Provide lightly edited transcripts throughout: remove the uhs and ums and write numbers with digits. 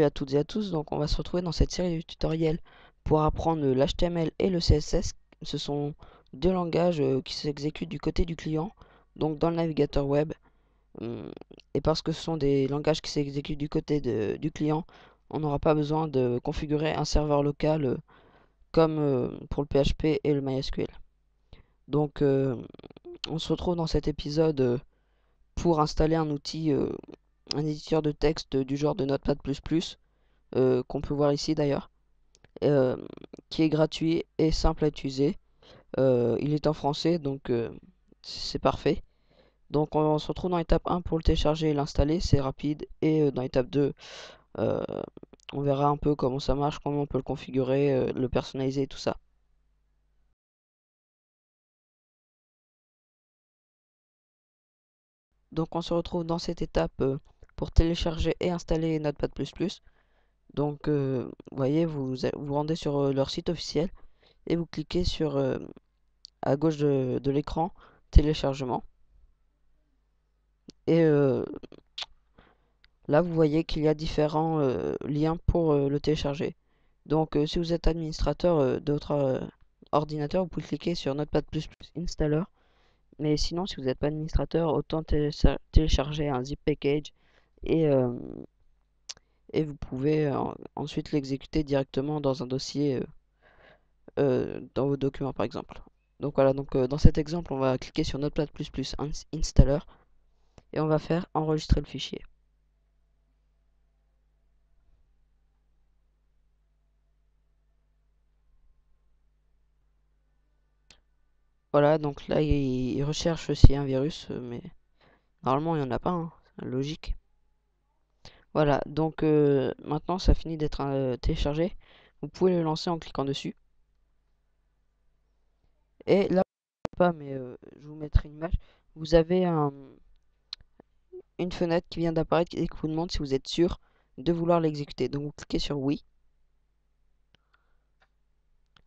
à toutes et à tous, donc on va se retrouver dans cette série de tutoriels pour apprendre l'HTML et le CSS. Ce sont deux langages qui s'exécutent du côté du client, donc dans le navigateur web. Et parce que ce sont des langages qui s'exécutent du côté du client, on n'aura pas besoin de configurer un serveur local comme pour le PHP et le MySQL. Donc on se retrouve dans cet épisode pour installer un outil, un éditeur de texte du genre de Notepad++, qu'on peut voir ici d'ailleurs, qui est gratuit et simple à utiliser. Il est en français, donc c'est parfait. Donc on se retrouve dans l'étape 1 pour le télécharger et l'installer, c'est rapide. Et dans l'étape 2, on verra un peu comment ça marche, comment on peut le configurer, le personnaliser et tout ça. Donc on se retrouve dans cette étape pour télécharger et installer Notepad++. Donc vous voyez, vous vous rendez sur leur site officiel et vous cliquez sur à gauche de l'écran téléchargement. Et là vous voyez qu'il y a différents liens pour le télécharger. Donc si vous êtes administrateur de votre ordinateur, vous pouvez cliquer sur Notepad++ Installer. Mais sinon, si vous n'êtes pas administrateur, autant télécharger un zip package et vous pouvez ensuite l'exécuter directement dans un dossier dans vos documents par exemple. Donc voilà, donc dans cet exemple, on va cliquer sur Notepad++ Installer et on va faire enregistrer le fichier. Voilà, donc là il recherche s'il y a un virus, mais normalement il n'y en a pas, hein, logique. Voilà, donc maintenant ça finit d'être téléchargé. Vous pouvez le lancer en cliquant dessus. Et là, pas, mais je vous mettrai une image. Vous avez une fenêtre qui vient d'apparaître et qui vous demande si vous êtes sûr de vouloir l'exécuter. Donc vous cliquez sur oui.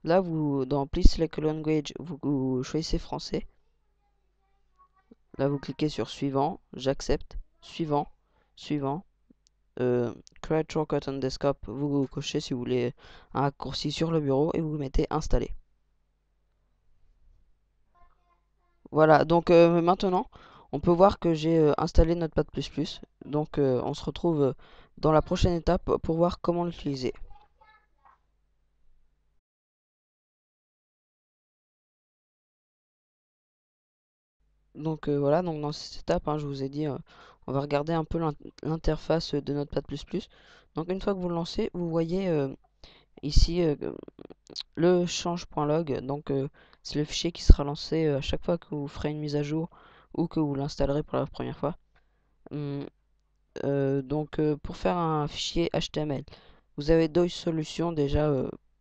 Là, dans Please select a language, vous choisissez français. Là, vous cliquez sur suivant, j'accepte, suivant, suivant. Create shortcut on desktop, vous cochez si vous voulez un raccourci sur le bureau et vous mettez installer. Voilà, donc maintenant, on peut voir que j'ai installé Notepad++. Donc on se retrouve dans la prochaine étape pour voir comment l'utiliser. Donc voilà, donc dans cette étape, hein, je vous ai dit, on va regarder un peu l'interface de Notepad++. Donc une fois que vous le lancez, vous voyez ici le change.log. Donc c'est le fichier qui sera lancé à chaque fois que vous ferez une mise à jour ou que vous l'installerez pour la première fois. Donc pour faire un fichier HTML, vous avez deux solutions déjà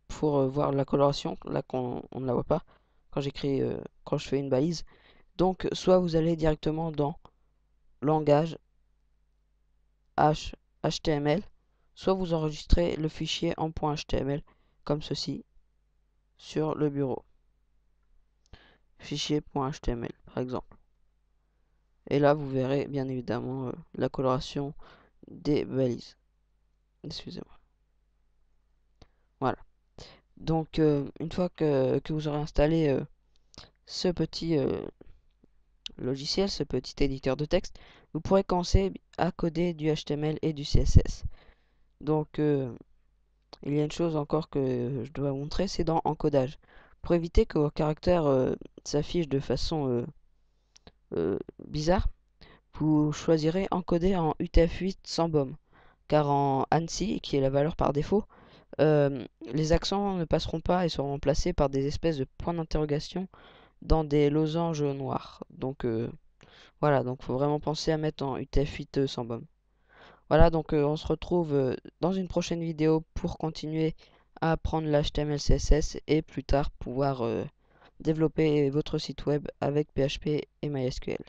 pour voir la coloration. Là on ne la voit pas quand j'écris, quand je fais une balise. Donc soit vous allez directement dans langage HTML, soit vous enregistrez le fichier en .html comme ceci sur le bureau. Fichier.html par exemple. Et là vous verrez bien évidemment la coloration des balises. Excusez-moi. Voilà. Donc une fois que vous aurez installé ce petit logiciel, ce petit éditeur de texte, vous pourrez commencer à coder du HTML et du CSS. Donc il y a une chose encore que je dois vous montrer, c'est dans encodage. Pour éviter que vos caractères s'affichent de façon bizarre, vous choisirez encoder en UTF-8 sans BOM. Car en ANSI, qui est la valeur par défaut, les accents ne passeront pas et seront remplacés par des espèces de points d'interrogation dans des losanges noirs. Donc voilà, donc faut vraiment penser à mettre en UTF-8 sans BOM. Voilà, donc on se retrouve dans une prochaine vidéo pour continuer à apprendre l'HTML CSS et plus tard pouvoir développer votre site web avec PHP et MySQL.